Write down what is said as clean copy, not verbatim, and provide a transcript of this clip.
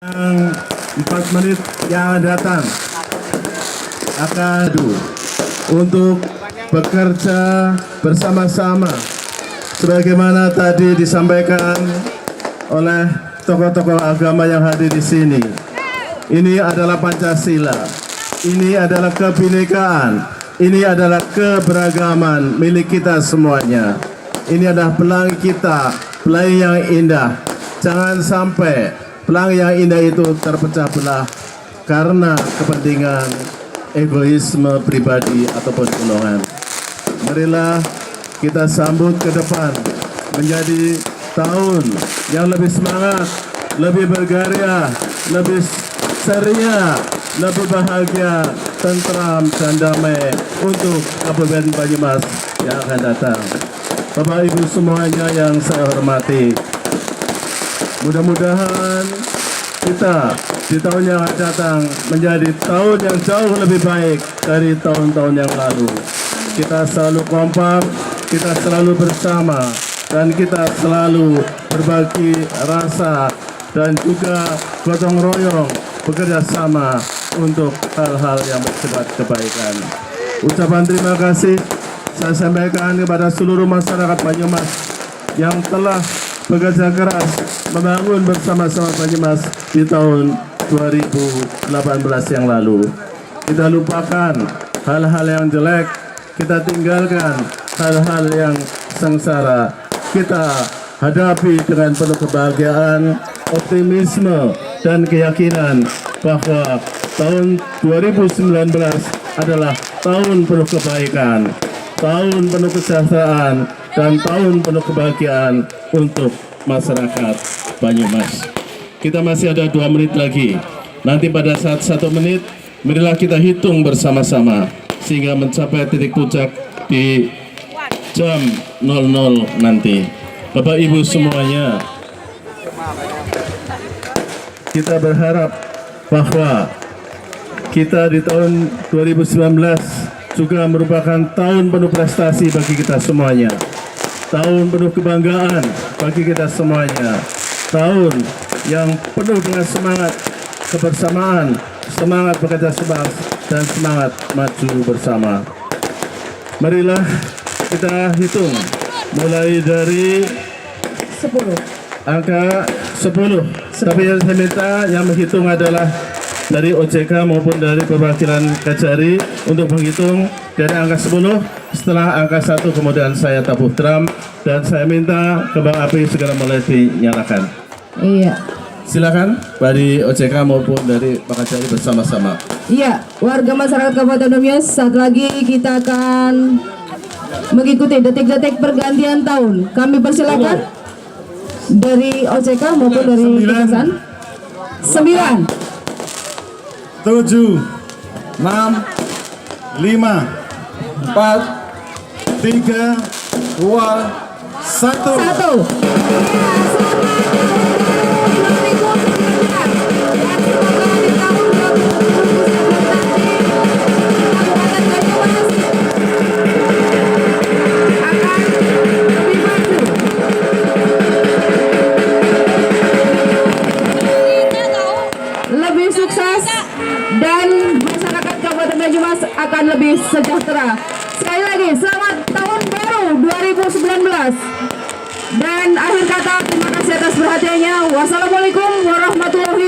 4 menit yang datang akan untuk bekerja bersama-sama sebagaimana tadi disampaikan oleh tokoh-tokoh agama yang hadir di sini. Ini adalah Pancasila, ini adalah kebinekaan, ini adalah keberagaman milik kita semuanya. Ini adalah pelangi kita, pelangi yang indah. Jangan sampai pelangi yang indah itu terpecah belah karena kepentingan egoisme pribadi ataupun golongan. Marilah kita sambut ke depan menjadi tahun yang lebih semangat, lebih berkarya, lebih ceria, lebih bahagia, tentram dan damai untuk Kabupaten Banyumas yang akan datang. Bapak Ibu semuanya yang saya hormati, mudah-mudahan kita di tahun yang akan datang menjadi tahun yang jauh lebih baik dari tahun-tahun yang lalu. Kita selalu kompak, kita selalu bersama, dan kita selalu berbagi rasa dan juga gotong royong bekerja sama untuk hal-hal yang bersifat kebaikan. Ucapan terima kasih saya sampaikan kepada seluruh masyarakat Banyumas yang telah bekerja keras membangun bersama-sama Banyumas di tahun 2018 yang lalu. Kita lupakan hal-hal yang jelek, kita tinggalkan hal-hal yang sengsara. Kita hadapi dengan penuh kebahagiaan, optimisme, dan keyakinan bahwa tahun 2019 adalah tahun penuh kebaikan, tahun penuh kesejahteraan, dan tahun penuh kebahagiaan untuk masyarakat Banyumas. Kita masih ada 2 menit lagi. Nanti pada saat 1 menit, marilah kita hitung bersama-sama sehingga mencapai titik puncak di jam 00 nanti. Bapak Ibu semuanya, kita berharap bahwa kita di tahun 2019 juga merupakan tahun penuh prestasi bagi kita semuanya. Tahun penuh kebanggaan bagi kita semuanya. Tahun yang penuh dengan semangat kebersamaan, semangat bekerja sama, dan semangat maju bersama. Marilah kita hitung mulai dari 10. Angka 10. Tapi yang saya minta yang menghitung adalah dari OJK maupun dari perwakilan Kajari untuk menghitung dari angka 10. Setelah angka 1 kemudian saya tabuh drum dan saya minta kembang api segera mulai dinyalakan. Iya. Silakan dari OJK maupun dari Pak Kajari bersama-sama. Iya, warga masyarakat Kabupaten Banyumas, saat lagi kita akan mengikuti detik-detik pergantian tahun. Kami persilakan dari OJK maupun dari Kejaksaan. 9, 7, 6, 5, 4, 3, 2, 1. 1. Lebih sukses dan masyarakat Kabupaten Banyumas akan lebih sejahtera. Sekali lagi, selamat tahun baru 2019. Dan akhir kata, terima kasih atas perhatiannya. Wassalamualaikum warahmatullahi